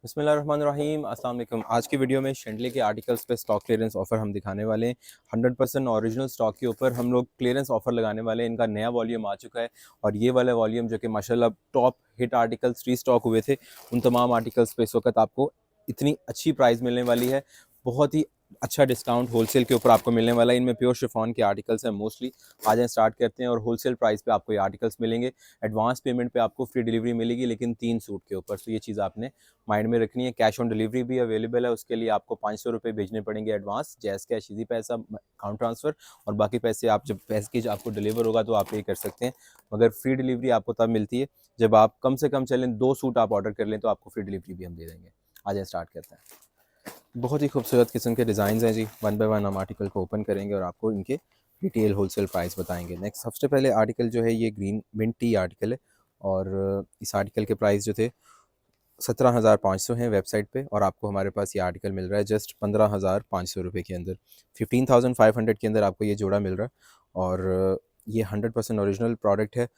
बिस्मिल्लाहिर्रहमानिर्रहीम अस्सलाम वालेकुम। आज की वीडियो में शेंडले के आर्टिकल्स पे स्टॉक क्लियरेंस ऑफर हम दिखाने वाले हैं। 100% ओरिजिनल स्टॉक के ऊपर हम लोग क्लियरेंस ऑफर लगाने वाले हैं। इनका नया वॉल्यूम आ चुका है और ये वाला वॉल्यूम जो कि माशाल्लाह टॉप हिट आर्टिकल्स रीस्टॉक हुए थे, उन तमाम आर्टिकल्स पे इस वक्त आपको इतनी अच्छी प्राइस मिलने वाली है। बहुत ही अच्छा डिस्काउंट होलसेल के ऊपर आपको मिलने वाला है। इनमें प्योर शिफॉन के आर्टिकल्स हैं मोस्टली। आज हम स्टार्ट करते हैं और होलसेल प्राइस पे आपको ये आर्टिकल्स मिलेंगे। एडवांस पेमेंट पे आपको फ्री डिलीवरी मिलेगी, लेकिन 3 सूट के ऊपर। तो ये चीज़ आपने माइंड में रखनी है। कैश ऑन डिलीवरी भी अवेलेबल है, उसके लिए आपको 500 रुपये भेजने पड़ेंगे एडवांस, जैस कैश इजी पैसा अकाउंट ट्रांसफ़र, और बाकी पैसे आप जब पैकेज आपको डिलीवर होगा तो आप पे कर सकते हैं। मगर फ्री डिलीवरी आपको तब मिलती है जब आप कम से कम चलें 2 सूट आप ऑर्डर कर लें, तो आपको फ्री डिलीवरी भी हम दे देंगे। आज स्टार्ट करते हैं। बहुत ही खूबसूरत किस्म के डिज़ाइन हैं जी। वन बाय वन हम आर्टिकल को ओपन करेंगे और आपको इनके रिटेल होलसेल प्राइस बताएंगे। नेक्स्ट सबसे पहले आर्टिकल जो है ये ग्रीन मिंट टी आर्टिकल है, और इस आर्टिकल के प्राइस जो थे 17,500 हैं वेबसाइट पे, और आपको हमारे पास ये आर्टिकल मिल रहा है जस्ट 15,500 रुपये के अंदर। 15,500 के अंदर आपको ये जोड़ा मिल रहा है, और ये 100% ओरिजिनल प्रोडक्ट है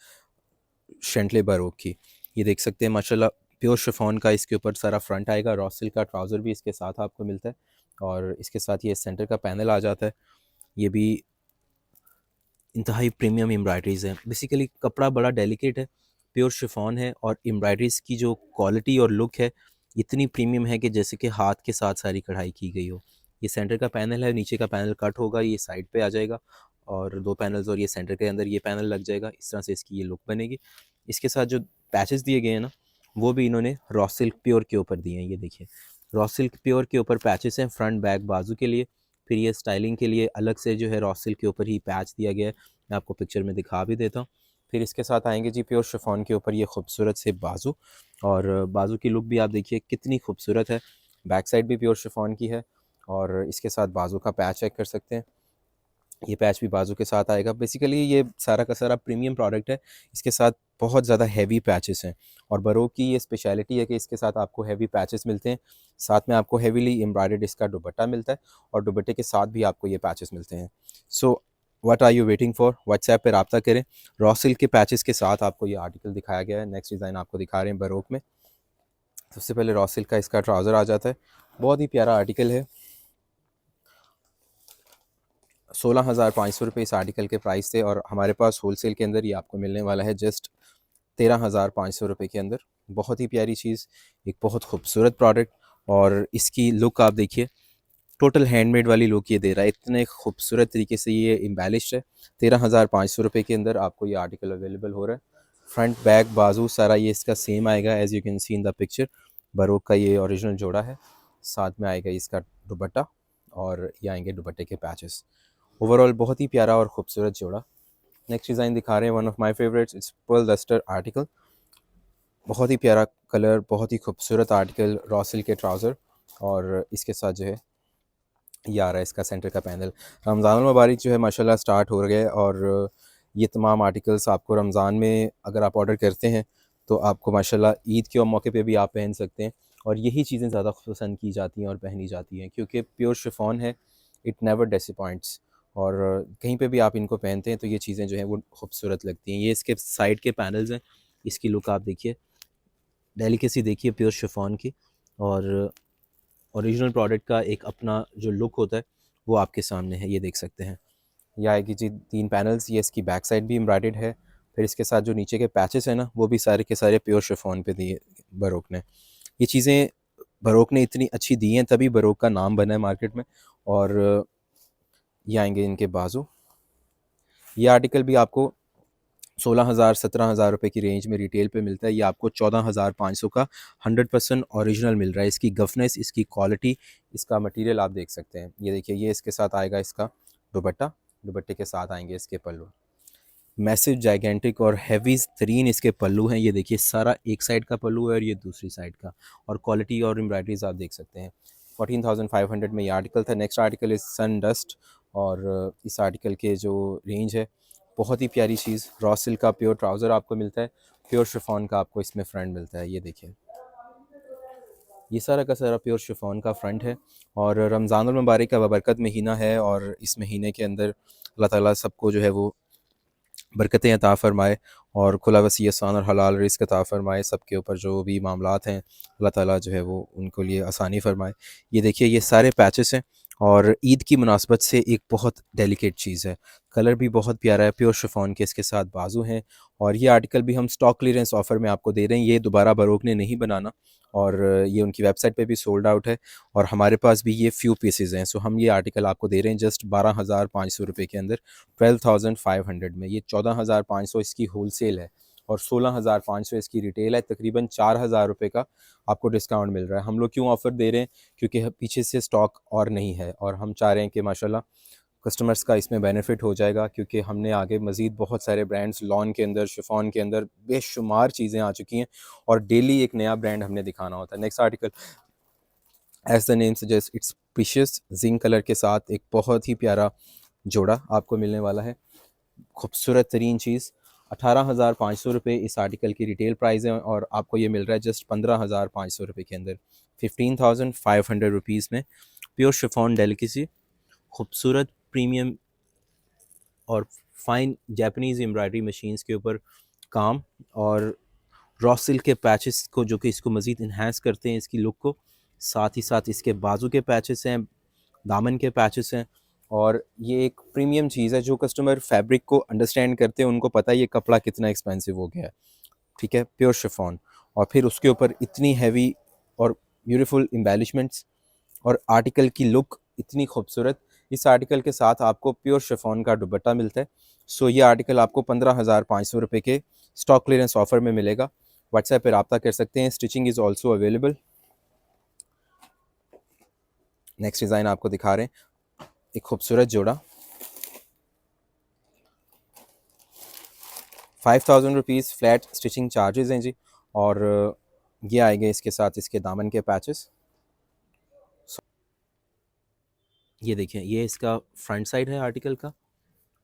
शेंटले बरोक की। ये देख सकते हैं माशाल्लाह प्योर शिफॉन का इसके ऊपर सारा फ्रंट आएगा। रॉसिल का ट्राउज़र भी इसके साथ आपको मिलता है, और इसके साथ ये सेंटर का पैनल आ जाता है। ये भी इंतहाई प्रीमियम एम्ब्रॉयडरीज़ है। बेसिकली कपड़ा बड़ा डेलिकेट है, प्योर शिफॉन है, और एम्ब्रॉयडरीज़ की जो क्वालिटी और लुक है इतनी प्रीमियम है कि जैसे कि हाथ के साथ सारी कढ़ाई की गई हो। ये सेंटर का पैनल है, नीचे का पैनल कट होगा, ये साइड पे आ जाएगा, और 2 पैनल्स, और ये सेंटर के अंदर ये पैनल लग जाएगा। इस तरह से इसकी ये लुक बनेगी। इसके साथ जो पैचेस दिए गए हैं ना, वो भी इन्होंने रॉ सिल्क प्योर के ऊपर दिए हैं। ये देखिए, रॉ सिल्क प्योर के ऊपर पैचेस हैं फ्रंट बैक बाजू के लिए। फिर ये स्टाइलिंग के लिए अलग से जो है रॉ सिल्क के ऊपर ही पैच दिया गया है। मैं आपको पिक्चर में दिखा भी देता हूँ। फिर इसके साथ आएंगे जी प्योर शिफॉन के ऊपर ये खूबसूरत से बाजू, और बाजू की लुक भी आप देखिए कितनी खूबसूरत है। बैक साइड भी प्योर शिफॉन की है, और इसके साथ बाजू का पैच चेक कर सकते हैं। ये पैच भी बाजू के साथ आएगा। बेसिकली ये सारा का सारा प्रीमियम प्रोडक्ट है। इसके साथ बहुत ज़्यादा हैवी पैचेस हैं, और बरोक की ये स्पेशलिटी है कि इसके साथ आपको हैवी पैचेस मिलते हैं। साथ में आपको हैवीली एम्ब्रॉयडर्ड इसका दुपट्टा मिलता है, और दुपट्टे के साथ भी आपको ये पैचेस मिलते हैं। So what are you waiting for? WhatsApp पर रब्ता करें। रॉ सिल्क के पैचेस के साथ आपको ये आर्टिकल दिखाया गया है। नेक्स्ट डिज़ाइन आपको दिखा रहे हैं बरोक में। सबसे पहले रॉ सिल्क का इसका ट्राउज़र आ जाता है। बहुत ही प्यारा आर्टिकल है। 16,500 रुपये इस आर्टिकल के प्राइस थे, और हमारे पास होलसेल के अंदर ये आपको मिलने वाला है जस्ट 13,500 रुपये के अंदर। बहुत ही प्यारी चीज़, एक बहुत खूबसूरत प्रोडक्ट, और इसकी लुक आप देखिए, टोटल हैंडमेड वाली लुक ये दे रहा है। इतने खूबसूरत तरीके से ये एम्बेलिश्ड है। 13,500 रुपये के अंदर आपको ये आर्टिकल अवेलेबल हो रहा है। फ्रंट बैक बाजू सारा ये इसका सेम आएगा, as you can see in the picture. बरोक का ये ओरिजिनल जोड़ा है। साथ में आएगा इसका दुपट्टा, और ये आएंगे दुपट्टे के पैचेस। ओवरऑल बहुत ही प्यारा और खूबसूरत जोड़ा। नेक्स्ट डिज़ाइन दिखा रहे हैं, one of my favourites, it's pearl duster article. बहुत ही प्यारा कलर, बहुत ही खूबसूरत आर्टिकल, रॉ सिल्क के ट्राउज़र, और इसके साथ जो है ये आ रहा है इसका सेंटर का पैनल। रमज़ान मुबारक जो है माशाल्लाह स्टार्ट हो गया है, और ये तमाम आर्टिकल्स आपको रमज़ान में अगर आप ऑर्डर करते हैं तो आपको माशाल्लाह ईद के मौके पे भी आप पहन सकते हैं। और यही चीज़ें ज़्यादा पसंद की जाती हैं और पहनी जाती हैं, क्योंकि प्योर शिफॉन है, इट नेवर डिसअपॉइंट्स। और कहीं पे भी आप इनको पहनते हैं तो ये चीज़ें जो हैं वो खूबसूरत लगती हैं। ये इसके साइड के पैनल्स हैं, इसकी लुक आप देखिए, डेलिकेसी देखिए प्योर शिफॉन की, और ओरिजिनल प्रोडक्ट का एक अपना जो लुक होता है वो आपके सामने है। ये देख सकते हैं, यह आएगी जी 3 पैनल्स। ये इसकी बैक साइड भी एम्ब्रॉयडर्ड है। फिर इसके साथ जो नीचे के पैचेस हैं ना, वो भी सारे के सारे प्योर शिफॉन पे दिए बरोक ने। ये चीज़ें बरोक ने इतनी अच्छी दी हैं, तभी बरोक का नाम बना है मार्केट में। और ये आएंगे इनके बाजू। ये आर्टिकल भी आपको 16,000 17,000 रुपये की रेंज में रिटेल पे मिलता है। ये आपको 14,500 का 100% ओरिजिनल मिल रहा है। इसकी गफनेस, इसकी क्वालिटी, इसका मटेरियल आप देख सकते हैं। ये देखिए, ये इसके साथ आएगा इसका दुपट्टा, दुपट्टे के साथ आएंगे इसके पल्लू। मैसिव जाइगेंटिक और हैवी तरीन इसके पल्लू हैं। ये देखिए, सारा एक साइड का पल्लू है और ये दूसरी साइड का, और क्वालिटी और एम्ब्रॉयडरीज आप देख सकते हैं। 14,500 में ये आर्टिकल था। Next article is sun dust, और इस आर्टिकल के जो रेंज है, बहुत ही प्यारी चीज़। रॉ सिल्क का प्योर ट्राउज़र आपको मिलता है, प्योर शिफॉन का आपको इसमें फ्रंट मिलता है। ये देखिए, ये सारा का सारा प्योर शिफॉन का फ्रंट है। और रमज़ानुल मुबारक का बरकत महीना है, और इस महीने के अंदर अल्लाह ताला सबको जो है वो बरकतें अता फ़रमाए और खुला वसी आसान और हलाल रिज़्क़ अता फ़रमाए। सबके ऊपर जो भी मामलात हैं अल्लाह ताला जो है वो उनको लिए आसानी फ़रमाए। ये देखिए ये सारे पैचेस हैं और ईद की मुनासबत से एक बहुत डेलिकेट चीज़ है। कलर भी बहुत प्यारा है, प्योर शिफॉन के इसके साथ बाजू हैं और ये आर्टिकल भी हम स्टॉक क्लीयरेंस ऑफ़र में आपको दे रहे हैं। ये दोबारा बरोक ने नहीं बनाना और ये उनकी वेबसाइट पे भी सोल्ड आउट है और हमारे पास भी ये फ्यू पीसेज़ हैं। सो हम ये आर्टिकल आपको दे रहे हैं जस्ट 12,500 रुपये के अंदर, 12,500 में। ये 14,500 इसकी होलसेल है और 16,500 इसकी रिटेल है। तकरीबन 4,000 रुपये का आपको डिस्काउंट मिल रहा है। हम लोग क्यों ऑफ़र दे रहे हैं? क्योंकि पीछे से स्टॉक और नहीं है और हम चाह रहे हैं कि माशाल्लाह कस्टमर्स का इसमें बेनिफिट हो जाएगा, क्योंकि हमने आगे मज़ीद बहुत सारे ब्रांड्स लॉन के अंदर, शिफॉन के अंदर बेशुमार चीज़ें आ चुकी हैं और डेली एक नया ब्रांड हमने दिखाना होता है। Next article, as the name suggest, it's precious zinc colour के साथ एक बहुत ही प्यारा जोड़ा आपको मिलने वाला है। खूबसूरत तरीन चीज़, 18,500 रुपये इस आर्टिकल की रिटेल प्राइस है और आपको ये मिल रहा है जस्ट 15,500 रुपये के अंदर, 15,500 रुपीज़ में। प्योर शिफॉन डेलिकेसी, खूबसूरत प्रीमियम और फाइन जापानीज़ एम्ब्रॉयडरी मशीन्स के ऊपर काम और रॉ सिल्क के पैचेस को जो कि इसको मज़ीद इन्हांस करते हैं इसकी लुक को। साथ ही साथ इसके बाजू के पैचेस हैं, दामन के पैचेस हैं और ये एक प्रीमियम चीज़ है। जो कस्टमर फैब्रिक को अंडरस्टैंड करते हैं उनको पता है ये कपड़ा कितना एक्सपेंसिव हो गया है, ठीक है, प्योर शिफॉन। और फिर उसके ऊपर इतनी हैवी और ब्यूटीफुल एम्बेलिशमेंट्स और आर्टिकल की लुक इतनी खूबसूरत। इस आर्टिकल के साथ आपको प्योर शिफॉन का दुपट्टा मिलता है। सो ये आर्टिकल आपको 15,500 रुपये के स्टॉक क्लियरेंस ऑफर में मिलेगा। व्हाट्सएप पर रब्ता कर सकते हैं। Stitching is also available. Next design आपको दिखा रहे हैं, एक खूबसूरत जोड़ा, 5,000 रुपीज़ फ्लैट स्टिचिंग चार्जेस हैं जी। और ये आएंगे इसके साथ इसके दामन के पैचेस। ये देखिए ये इसका फ्रंट साइड है आर्टिकल का,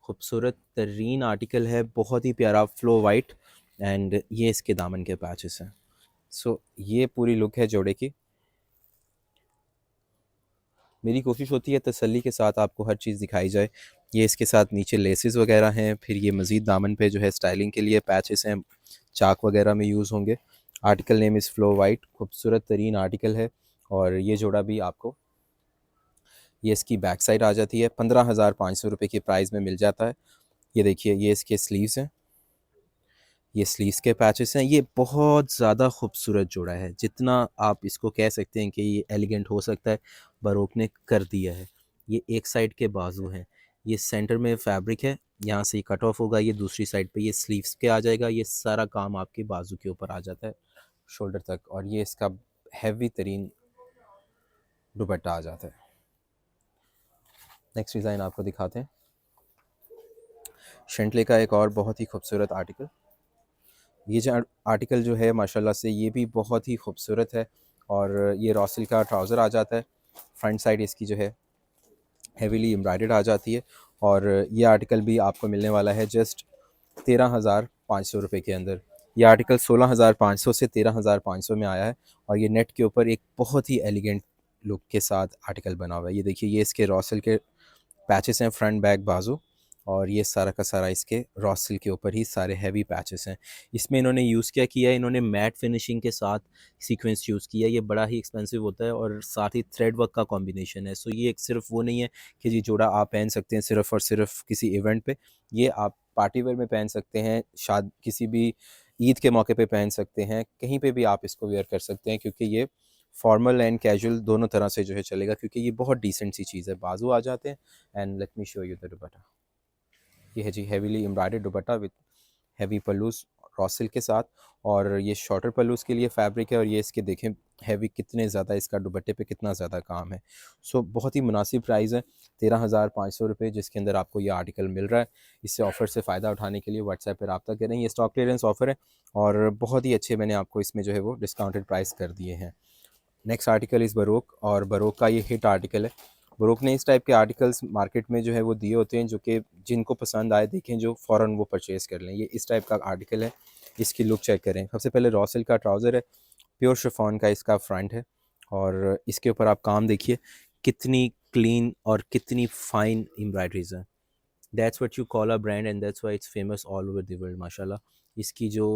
खूबसूरत तरीन आर्टिकल है, बहुत ही प्यारा फ्लो वाइट एंड ये इसके दामन के पैचेस हैं। सो ये पूरी लुक है जोड़े की। मेरी कोशिश होती है तसल्ली के साथ आपको हर चीज़ दिखाई जाए। ये इसके साथ नीचे लेसेस वगैरह हैं, फिर ये मज़ीद दामन पे जो है स्टाइलिंग के लिए पैचेस हैं, चाक वगैरह में यूज़ होंगे। Article name is flow white, खूबसूरत तरीन आर्टिकल है और ये जोड़ा भी आपको, ये इसकी बैक साइड आ जाती है, 15,500 रुपये की प्राइस में मिल जाता है। ये देखिए ये इसके स्लीव्स हैं, ये स्लीव्स के पैचेस हैं। ये बहुत ज़्यादा खूबसूरत जोड़ा है, जितना आप इसको कह सकते हैं कि ये एलिगेंट हो सकता है बरोक ने कर दिया है। ये एक साइड के बाजू हैं, ये सेंटर में फैब्रिक है, यहाँ से ये कट ऑफ होगा, ये दूसरी साइड पे ये स्लीव्स के आ जाएगा। ये सारा काम आपके बाजू के ऊपर आ जाता है शोल्डर तक और ये इसका हैवी तरीन दुपट्टा आ जाता है। नेक्स्ट डिज़ाइन आपको दिखाते हैं, शेंटले का एक और बहुत ही खूबसूरत आर्टिकल। ये जो आर्टिकल जो है माशाल्लाह से ये भी बहुत ही खूबसूरत है और ये रॉसिल का ट्राउज़र आ जाता है। फ्रंट साइड इसकी जो है हेवीली एम्ब्रॉयडर्ड आ जाती है और ये आर्टिकल भी आपको मिलने वाला है जस्ट 13,500 रुपये के अंदर। ये आर्टिकल 16,500 से 13,500 में आया है और ये नेट के ऊपर एक बहुत ही एलिगेंट लुक के साथ आर्टिकल बना हुआ है। ये देखिए ये इसके रॉसिल के पैचेस हैं, फ्रंट बैक बाजू, और ये सारा का सारा इसके रॉसिल के ऊपर ही सारे हैवी पैचेस हैं। इसमें इन्होंने यूज़ क्या किया है, इन्होंने मैट फिनिशिंग के साथ सीक्वेंस यूज़ किया है। ये बड़ा ही एक्सपेंसिव होता है और साथ ही थ्रेड वर्क का कॉम्बिनेशन है। सो ये एक सिर्फ वो नहीं है कि जी जोड़ा आप पहन सकते हैं सिर्फ और सिर्फ किसी इवेंट पे, ये आप पार्टी वेयर में पहन सकते हैं, शायद किसी भी ईद के मौके पे पहन सकते हैं, कहीं पे भी आप इसको वेयर कर सकते हैं, क्योंकि ये फॉर्मल एंड कैजुअल दोनों तरह से जो है चलेगा, क्योंकि ये बहुत डिसेंट सी चीज़ है। बाजू आ जाते हैं and let me show you the dupatta. ये है जी heavily embroidered dupatta with heavy पल्लूस रॉसिल के साथ, और ये शॉर्टर पल्लूस के लिए फैब्रिक है और ये इसके देखें हैवी कितने ज़्यादा, इसका दुपट्टे पे कितना ज़्यादा काम है। सो बहुत ही मुनासिब प्राइस है, 13,500 रुपये, जिसके अंदर आपको ये आर्टिकल मिल रहा है। इससे ऑफ़र से फ़ायदा उठाने के लिए व्हाट्सएप पर रब्ता करें। ये स्टॉक क्लियरेंस ऑफ़र है और बहुत ही अच्छे मैंने आपको इसमें जो है वो डिस्काउंटेड प्राइस कर दिए हैं। नेक्स्ट आर्टिकल इज़ बरोक, और बरोक का ये हिट आर्टिकल है। बरोक ने इस टाइप के आर्टिकल्स मार्केट में जो है वो दिए होते हैं, जो कि जिनको पसंद आए देखें जो फ़ौरन वो परचेज़ कर लें। ये इस टाइप का आर्टिकल है, इसकी लुक चेक करें। सबसे पहले रॉ सिल्क का ट्राउज़र है, प्योर शिफॉन का इसका फ्रंट है और इसके ऊपर आप काम देखिए कितनी क्लीन और कितनी फ़ाइन एम्ब्रॉयडरीज़ हैं। That's what you call a brand and that's why it's famous all over the world माशाल्लाह। इसकी जो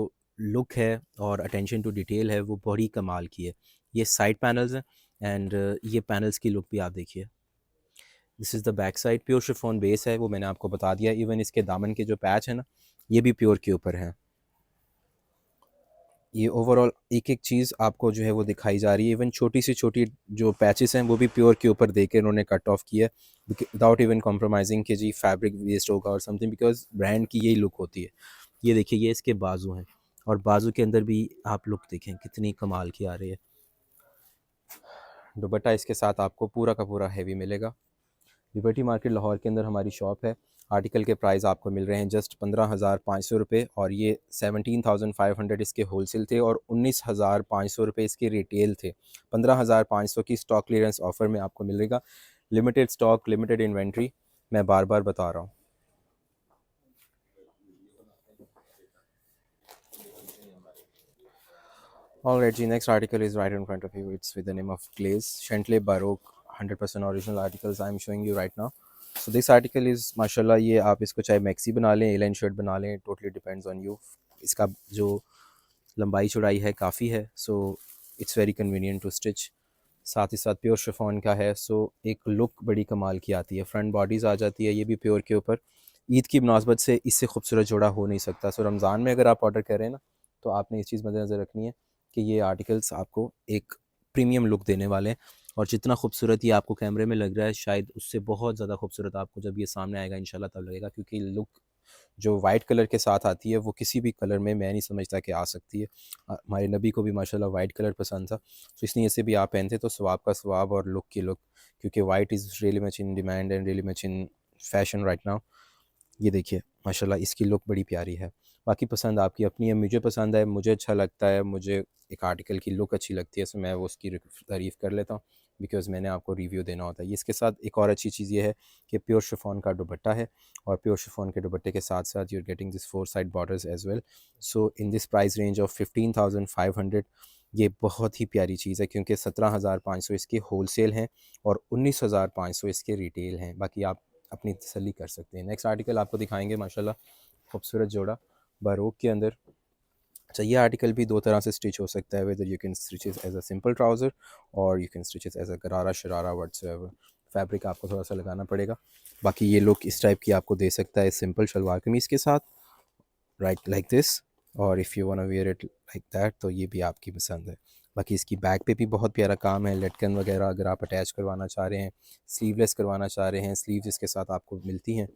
लुक है और अटेंशन टू डिटेल है वो बड़ी कमाल की है। ये साइड पैनल्स हैं एंड ये पैनल्स की लुक भी आप देखिए। This is the back side, pure chiffon base है, वो मैंने आपको बता दिया। इवन इसके दामन के जो पैच है ना, ये भी प्योर के ऊपर हैं। ये ओवरऑल एक एक चीज़ आपको जो है वो दिखाई जा रही है। इवन छोटी से छोटी जो पैचेस हैं वो भी प्योर के ऊपर दे के उन्होंने कट ऑफ किया है विदाउट इवन कॉम्प्रोमाइजिंग कि जी फैब्रिक वेस्ट होगा और समथिंग, बिकॉज ब्रांड की यही लुक होती है। ये देखिए, ये इसके बाजू हैं और बाजू के अंदर भी आप लुक देखें कितनी कमाल की आ रही है। दुपट्टा इसके साथ आपको पूरा का पूरा हैवी मिलेगा। लिबर्टी मार्केट लाहौर के अंदर हमारी शॉप है। आर्टिकल के प्राइस आपको मिल रहे हैं जस्ट 15,500 रुपये और ये 17,500 इसके होलसेल थे और 19,500 रुपये इसके रिटेल थे। 15,500 की स्टॉक क्लियरेंस ऑफ़र में आपको मिलेगा। लिमिटेड स्टॉक, लिमिटेड इन्वेंट्री, मैं बार बार बता रहा हूँ। Alright, ji, next article is right in front of you. It's with the name of Glaze Shentley Baroque 100% original articles I'm showing you right now. So this article is माशाल्लाह, ये आप इसको चाहे maxi बना लें, एलाइन शर्ट बना लें, totally depends on you. इसका जो लंबाई चौड़ाई है काफ़ी है, so it's very convenient to stitch. साथ ही साथ प्योर शिफॉन का है, सो एक लुक बड़ी कमाल की आती है। फ्रंट बॉडीज़ आ जाती है, ये भी प्योर के ऊपर। ईद की मुनासबत से इससे खूबसूरत जोड़ा हो नहीं सकता। सो रमज़ान में अगर आप ऑर्डर करें ना, तो आपने इस चीज़ मद्देनज़र रखनी है कि ये आर्टिकल्स आपको एक प्रीमियम लुक देने वाले हैं और जितना खूबसूरत ये आपको कैमरे में लग रहा है, शायद उससे बहुत ज़्यादा खूबसूरत आपको जब ये सामने आएगा इंशाल्लाह तब लगेगा, क्योंकि लुक जो वाइट कलर के साथ आती है वो किसी भी कलर में मैं नहीं समझता कि आ सकती है। हमारे नबी को भी माशाल्लाह वाइट कलर पसंद था, तो इसलिए इसे भी आप पहनते तो स्वाब का स्वाब और लुक की लुक, क्योंकि white is really much in demand and really much in fashion right now. ये देखिए माशाल्लाह इसकी लुक बड़ी प्यारी है। बाकी पसंद आपकी अपनी है, मुझे पसंद है, मुझे अच्छा लगता है, मुझे एक आर्टिकल की लुक अच्छी लगती है, सो मैं वो उसकी तारीफ़ कर लेता हूँ, बिकॉज़ मैंने आपको रिव्यू देना होता है। इसके साथ एक और अच्छी चीज़ ये है कि प्योर शिफॉन का दुपट्टा है और प्योर शिफॉन के दुपट्टे के साथ साथ you are getting this 4 side borders as well. So in this price range of 15,500 ये बहुत ही प्यारी चीज़ है, क्योंकि 17,500 इसके होलसेल हैं और 19,500 इसके रिटेल हैं। बाकी आप अपनी तसल्ली कर सकते हैं। नेक्स्ट आर्टिकल आपको दिखाएंगे माशाल्लाह खूबसूरत जोड़ा बारोक के अंदर। अच्छा, ये आर्टिकल भी दो तरह से स्टिच हो सकता है, whether you can stitch it as a simple trouser और you can stitch it as a gharara sharara whatsoever. Fabric आपको थोड़ा सा लगाना पड़ेगा। बाकी ये लुक इस टाइप की आपको दे सकता है सिंपल शलवार कमीज़ के साथ, राइट लाइक दिस, और if you want to wear it like that तो ये भी आपकी पसंद है। बाकी इसकी बैक पे भी बहुत प्यारा काम है, लटकन वगैरह अगर आप अटैच करवाना चाह रहे हैं, स्लीवलेस करवाना चाह रहे हैं, स्लीव्स इसके साथ आपको मिलती हैं।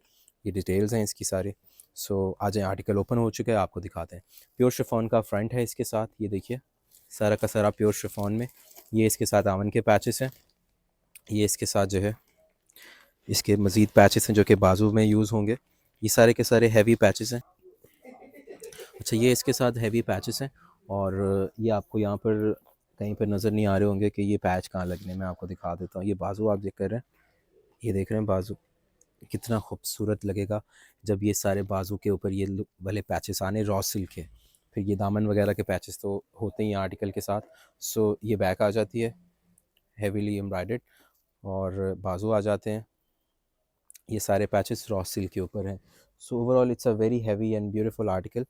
ये डिटेल्स हैं इसकी सारे। सो आ जाएँ, आर्टिकल ओपन हो चुका है, आपको दिखाते हैं। प्योर शिफॉन का फ्रंट है इसके साथ, ये देखिए सारा का सारा प्योर शिफॉन में। ये इसके साथ आवन के पैचेस हैं। ये इसके साथ जो है इसके मज़ीद पैचेस हैं जो कि बाजू में यूज़ होंगे। ये सारे के सारे हैवी पैचेस हैं। अच्छा, ये इसके साथ हैवी पैचेस हैं और ये आपको यहाँ पर कहीं पर नज़र नहीं आ रहे होंगे कि ये पैच कहाँ लगने, मैं आपको दिखा देता हूँ। ये बाजू आप देख कर रहे हैं, ये देख रहे हैं बाजू कितना खूबसूरत लगेगा जब ये सारे बाजू के ऊपर ये वाले पैचेस आने रॉ सिल्क के। फिर ये दामन वगैरह के पैचेस तो होते ही हैं आर्टिकल के साथ। सो ये बैक आ जाती है हेवीली एम्ब्रॉयडर्ड और बाजू आ जाते हैं। ये सारे पैचेस रॉ सिल्क के ऊपर हैं। So overall it's a very heavy and beautiful article.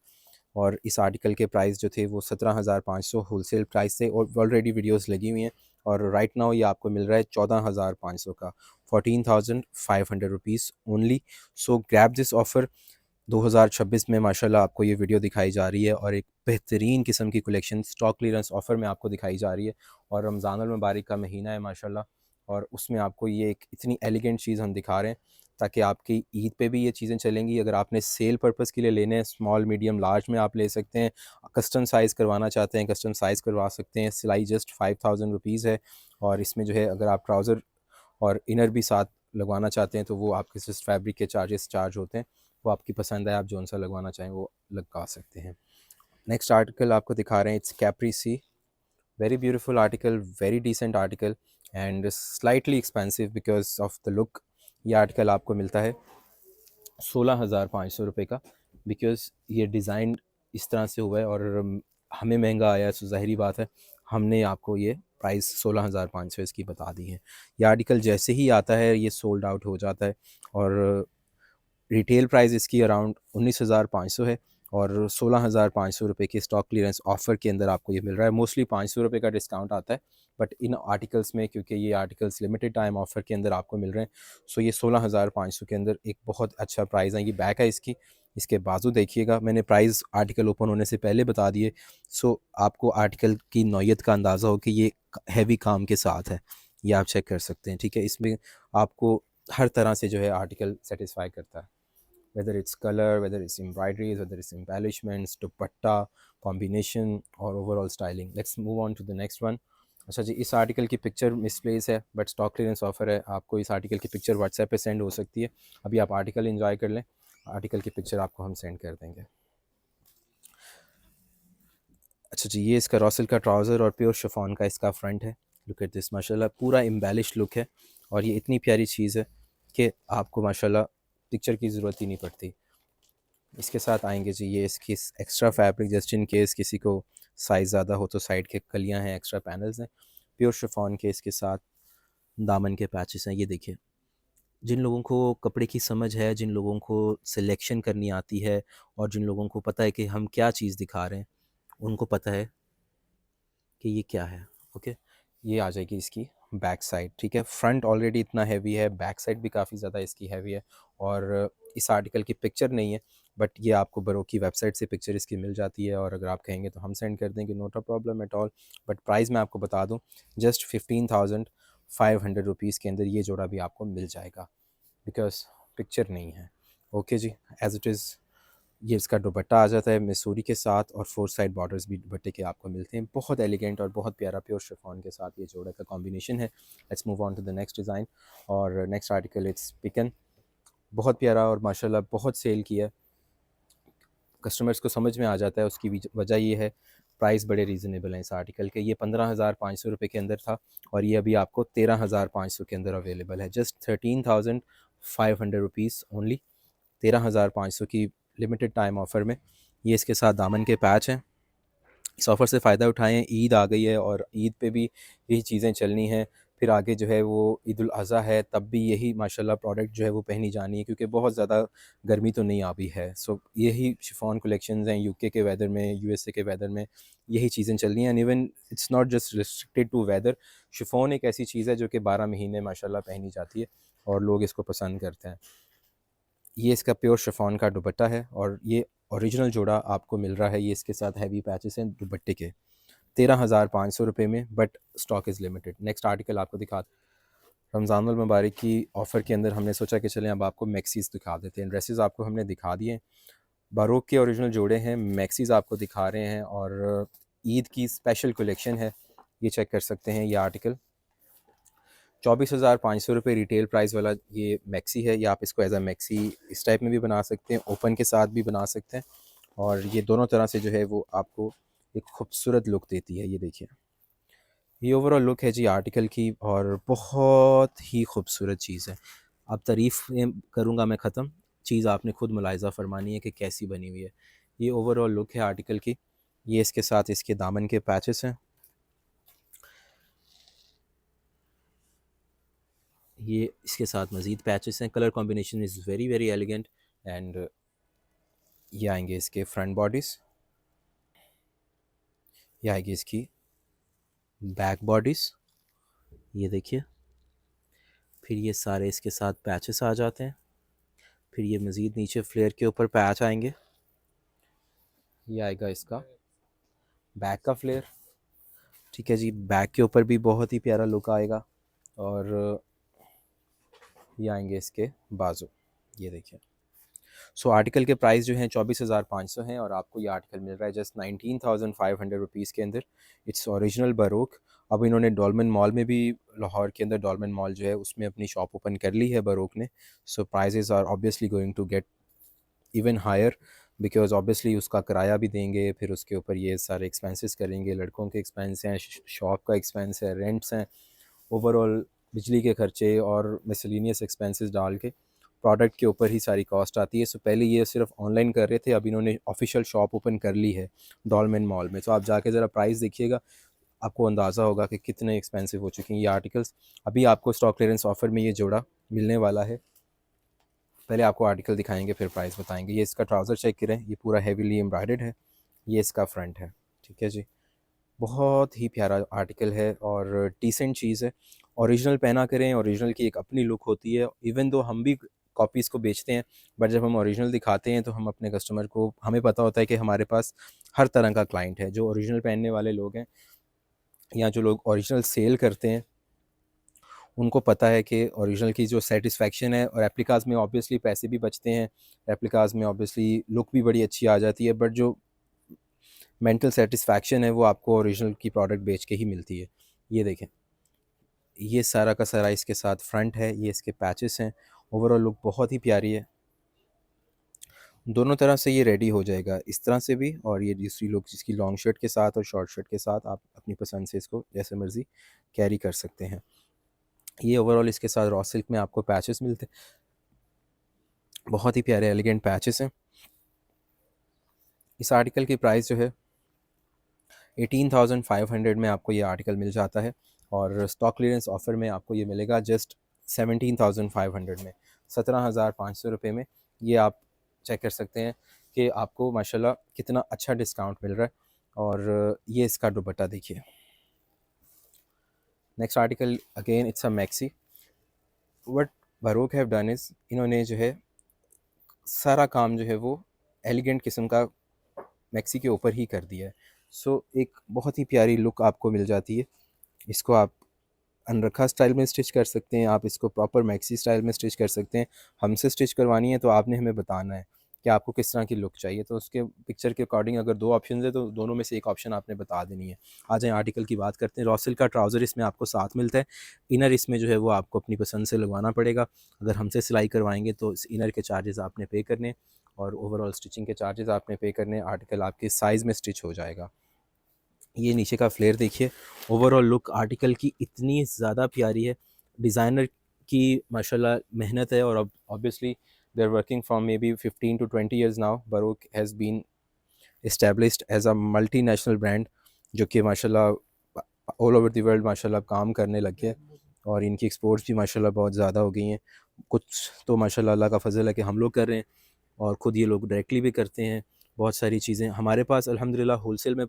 और इस आर्टिकल के प्राइस जो थे वो 17,500 होलसेल प्राइस थे और ऑलरेडी वीडियोस लगी हुई हैं और राइट नाउ ये आपको मिल रहा है 14,500 का, 14,500 rupees only. So grab this offer. 2026 में माशाल्लाह आपको ये वीडियो दिखाई जा रही है और एक बेहतरीन किस्म की कलेक्शन स्टॉक क्लियरेंस ऑफ़र में आपको दिखाई जा रही है और रमज़ानुल मुबारक का महीना है माशाल्लाह, और उसमें आपको ये एक इतनी एलिगेंट चीज़ हम दिखा रहे हैं ताकि आपकी ईद पे भी ये चीज़ें चलेंगी। अगर आपने सेल पर्पस के लिए लेने हैं, स्मॉल मीडियम लार्ज में आप ले सकते हैं। कस्टम साइज़ करवाना चाहते हैं, कस्टम साइज़ करवा सकते हैं। सिलाई जस्ट 5,000 रुपीज़ है और इसमें जो है अगर आप ट्राउज़र और इनर भी साथ लगवाना चाहते हैं तो वो आपके सिर्फ फैब्रिक के चार्ज होते हैं। वो आपकी पसंद है, आप जौन सा लगवाना चाहें वो लगा सकते हैं। नेक्स्ट आर्टिकल आपको दिखा रहे हैं, it's Capri sea. Very beautiful article, very decent article and slightly expensive because of the look. ये आर्टिकल आपको मिलता है 16,500 रुपये का, बिकॉज़ ये डिज़ाइन इस तरह से हुआ है और हमें महंगा आया है, सो ज़ाहिरी बात है हमने आपको ये प्राइस 16,500 इसकी बता दी है। ये आर्टिकल जैसे ही आता है ये सोल्ड आउट हो जाता है और रिटेल प्राइस इसकी अराउंड 19,500 है और 16,500 रुपये के स्टॉक क्लियरेंस ऑफ़र के अंदर आपको ये मिल रहा है। मोस्टली 500 रुपये का डिस्काउंट आता है, बट इन आर्टिकल्स में क्योंकि ये आर्टिकल्स लिमिटेड टाइम ऑफ़र के अंदर आपको मिल रहे हैं, सो ये 16,500 के अंदर एक बहुत अच्छा प्राइस है। ये बैक है इसकी, इसके बाजू देखिएगा, मैंने प्राइस आर्टिकल ओपन होने से पहले बता दिए, सो आपको आर्टिकल की नौयत का अंदाज़ा हो कि ये हैवी काम के साथ है। ये आप चेक कर सकते हैं, ठीक है। इसमें आपको हर तरह से जो है आर्टिकल सेटिस्फाई करता है, whether it's color, whether it's embroideries, whether it's embellishments, dupatta, combination और overall styling. Let's move on to the next one. अच्छा जी, इस आर्टिकल की पिक्चर मिसप्लेस है, बट स्टॉक क्लियरेंस ऑफर है, आपको इस आर्टिकल की पिक्चर व्हाट्सएप पे सेंड हो सकती है। अभी आप आर्टिकल एंजॉय कर लें, आर्टिकल की पिक्चर आपको हम सेंड कर देंगे। अच्छा जी, ये इसका रॉसल का ट्राउज़र और प्योर शिफॉन का इसका फ्रंट है। लुक एट दिस, माशाल्लाह पूरा एम्बेलिश लुक है और ये इतनी प्यारी चीज़ है कि आपको माशाल्लाह पिक्चर की ज़रूरत ही नहीं पड़ती। इसके साथ आएंगे जी ये इसकी extra fabric, just in case किसी को साइज़ ज़्यादा हो तो साइड के कलियां हैं, एक्स्ट्रा पैनल्स हैं, प्योर शिफॉन के इसके साथ दामन के पैचेस हैं। ये देखिए, जिन लोगों को कपड़े की समझ है, जिन लोगों को सिलेक्शन करनी आती है और जिन लोगों को पता है कि हम क्या चीज़ दिखा रहे हैं, उनको पता है कि ये क्या है। ओके, ये आ जाएगी इसकी बैक साइड, ठीक है। फ्रंट ऑलरेडी इतना हैवी है, बैक साइड भी काफ़ी ज़्यादा इसकी हैवी है और इस आर्टिकल की पिक्चर नहीं है, बट ये आपको बरोक की वेबसाइट से पिक्चर इसकी मिल जाती है और अगर आप कहेंगे तो हम सेंड कर देंगे, note a problem at all. But price मैं आपको बता दूँ, जस्ट 15,500 रुपीज़ के अंदर ये जोड़ा भी आपको मिल जाएगा, बिकॉज पिक्चर नहीं है। ओके जी, एज इट इज़ ये इसका दुपट्टा आ जाता है मिसूरी के साथ और 4 साइड बॉर्डर्स भी दुपट्टे के आपको मिलते हैं। बहुत एलिगेंट और बहुत प्यारा प्योर शिफॉन के साथ ये जोड़े का कॉम्बिनेशन है। Let's move on to the next design और नेक्स्ट आर्टिकल इट्स पिकन। बहुत प्यारा और माशाल्लाह बहुत सेल किया, कस्टमर्स को समझ में आ जाता है। उसकी वजह ये है, प्राइस बड़े रीज़नेबल हैं इस आर्टिकल के। ये 15,500 रुपये के अंदर था और ये अभी आपको 13,500 के अंदर अवेलेबल है। जस्ट 13,500 रुपीज़ ओनली, 13,500 की लिमिटेड टाइम ऑफ़र में। ये इसके साथ दामन के पैच हैं। इस ऑफ़र से फ़ायदा उठाएँ, ईद आ गई है और ईद पे भी यही चीज़ें चलनी हैं। फिर आगे जो है वो ईद उल अज़हा है, तब भी यही माशाल्लाह प्रोडक्ट जो है वो पहनी जानी है, क्योंकि बहुत ज़्यादा गर्मी तो नहीं आ भी है। सो यही शिफॉन कलेक्शंस हैं, यूके के वेदर में, यूएसए के वेदर में यही चीज़ें चल रही हैं। And even it's not just restricted to weather, chiffon एक ऐसी चीज़ है जो कि 12 महीने माशाल्लाह पहनी जाती है और लोग इसको पसंद करते हैं। ये इसका प्योर शिफॉन का दुपट्टा है और ये ओरिजिनल जोड़ा आपको मिल रहा है। ये इसके साथ हैवी पैचेस हैं दुपट्टे के, 13,500 रुपये में, but stock is limited. Next article आपको दिखा, रमज़ान उल मुबारक की ऑफ़र के अंदर हमने सोचा कि चलें अब आपको मैक्सीज़ दिखा देते हैं। ड्रेसेस आपको हमने दिखा दिए, बारोक के ओरिजिनल जोड़े हैं, मैक्सीज़ आपको दिखा रहे हैं और ईद की स्पेशल कलेक्शन है। ये चेक कर सकते हैं, ये आर्टिकल 24,500 रुपये रिटेल प्राइस वाला ये मैक्सी है। या आप इसको एज अ मैक्सी इस टाइप में भी बना सकते हैं, ओपन के साथ भी बना सकते हैं और ये दोनों तरह से जो है वो आपको एक खूबसूरत लुक देती है। ये देखिए, ये ओवरऑल लुक है जी आर्टिकल की और बहुत ही खूबसूरत चीज़ है। अब तारीफ़ करूँगा मैं ख़त्म, चीज़ आपने खुद मुलाहिज़ा फरमानी है कि कैसी बनी हुई है। ये ओवरऑल लुक है आर्टिकल की। ये इसके साथ इसके दामन के पैचेस हैं, ये इसके साथ मज़ीद पैचेस हैं। Colour combination is very very elegant. And ये आएंगे इसके फ्रंट बॉडीज़, ये आएगी इसकी बैक बॉडीज़, ये देखिए। फिर ये सारे इसके साथ पैचेस आ जाते हैं। फिर ये मज़ीद नीचे फ्लेयर के ऊपर पैच आएंगे। ये आएगा इसका बैक का फ्लेयर, ठीक है जी। बैक के ऊपर भी बहुत ही प्यारा लुक आएगा और ये आएंगे इसके बाजू, ये देखिए। सो आर्टिकल के प्राइस जो हैं 24,500 हैं और आपको ये आर्टिकल मिल रहा है जस्ट 19,500 रुपीज़ के अंदर। Its original baroque. अब इन्होंने डॉलमेन मॉल में भी, लाहौर के अंदर डॉलमेन मॉल जो है उसमें अपनी शॉप ओपन कर ली है बरोक ने। So prices are obviously going to get even higher, because obviously उसका किराया भी देंगे, फिर उसके ऊपर ये सारे एक्सपेंसेस करेंगे, लड़कों के एक्सपेंस हैं, शॉप का एक्सपेंस है, रेंट्स हैं, ओवरऑल बिजली के खर्चे और मिसलिनियस एक्सपेंसेस डाल के प्रोडक्ट के ऊपर ही सारी कॉस्ट आती है। सो पहले ये सिर्फ ऑनलाइन कर रहे थे, अब इन्होंने ऑफिशियल शॉप ओपन कर ली है डॉलमेन मॉल में। तो आप जाके ज़रा प्राइस देखिएगा, आपको अंदाज़ा होगा कि कितने एक्सपेंसिव हो चुके हैं ये आर्टिकल्स। अभी आपको स्टॉक क्लियरेंस ऑफ़र में ये जोड़ा मिलने वाला है पहले आपको आर्टिकल दिखाएंगे फिर प्राइस बताएंगे। ये इसका ट्राउज़र चेक करें, ये पूरा हेवीली एम्ब्रॉयडर्ड है। ये इसका फ्रंट है, ठीक है जी। बहुत ही प्यारा आर्टिकल है और डिसेंट चीज़ है। ओरिजिनल पहना करें, ओरिजिनल की एक अपनी लुक होती है। इवन दो हम भी कॉपीज़ को बेचते हैं, बट जब हम ओरिजिनल दिखाते हैं तो हम अपने कस्टमर को, हमें पता होता है कि हमारे पास हर तरह का क्लाइंट है। जो ओरिजिनल पहनने वाले लोग हैं या जो लोग ओरिजिनल सेल करते हैं, उनको पता है कि ओरिजिनल की जो सेटिस्फेक्शन है, और रेप्लिकास में ऑब्वियसली पैसे भी बचते हैं, रेप्लिकास में ऑब्वियसली लुक भी बड़ी अच्छी आ जाती है, बट जो मेंटल सेटिस्फेक्शन है वो आपको ओरिजिनल की प्रोडक्ट बेच के ही मिलती है। ये देखें, ये सारा का सारा इसके साथ फ्रंट है, ये इसके पैचेस हैं। ओवरऑल लुक बहुत ही प्यारी है। दोनों तरह से ये रेडी हो जाएगा, इस तरह से भी, और ये दूसरी लुक जिसकी लॉन्ग शर्ट के साथ और शॉर्ट शर्ट के साथ आप अपनी पसंद से इसको जैसे मर्ज़ी कैरी कर सकते हैं। ये ओवरऑल इसके साथ रॉ सिल्क में आपको पैचेस मिलते हैं, बहुत ही प्यारे एलिगेंट पैचेस हैं। इस आर्टिकल की प्राइस जो है 18,500 में आपको ये आर्टिकल मिल जाता है, और स्टॉक क्लियरेंस ऑफ़र में आपको ये मिलेगा जस्ट 17,500 में, 17,500 रुपये में। ये आप चेक कर सकते हैं कि आपको माशाल्लाह कितना अच्छा डिस्काउंट मिल रहा है। और ये इसका दुपट्टा देखिए। Next article again it's a maxi. What Barog have done is, इन्होंने जो है सारा काम जो है वो एलिगेंट किस्म का मैक्सी के ऊपर ही कर दिया है। सो एक बहुत ही प्यारी लुक आपको मिल जाती है। इसको आप अनरखा स्टाइल में स्टिच कर सकते हैं, आप इसको प्रॉपर मैक्सी स्टाइल में स्टिच कर सकते हैं। हमसे स्टिच करवानी है तो आपने हमें बताना है कि आपको किस तरह की लुक चाहिए, तो उसके पिक्चर के अकॉर्डिंग अगर दो ऑप्शन है तो दोनों में से एक ऑप्शन आपने बता देनी है। आ जाएँ आर्टिकल की बात करते हैं। रॉ सिल्क का ट्राउज़र इसमें आपको साथ मिलता है। इनर इसमें जो है वो आपको अपनी पसंद से लगवाना पड़ेगा। अगर हमसे सिलाई करवाएंगे तो इस इनर के चार्जेस आपने पे करने, और ओवरऑल स्टिचिंग के चार्जेस आपने पे करने। आर्टिकल आपके साइज़ में स्टिच हो जाएगा। ये नीचे का फ्लेयर देखिए। ओवरऑल लुक आर्टिकल की इतनी ज़्यादा प्यारी है। डिज़ाइनर की माशाल्लाह मेहनत है, और obviously they are working from maybe 15 to 20 years now. Baroque has been established as a multinational brand, जो कि माशाल्लाह ऑल ओवर द वर्ल्ड माशाल्लाह काम करने लग गए, और इनकी एक्सपोर्ट्स भी माशाल्लाह बहुत ज़्यादा हो गई हैं। कुछ तो माशाल्लाह अल्लाह का फ़ज़ल है कि हम लोग कर रहे हैं, और ख़ुद ये लोग डायरेक्टली भी करते हैं। बहुत सारी चीज़ें हमारे पास अल्हम्दुलिल्लाह होलसेल में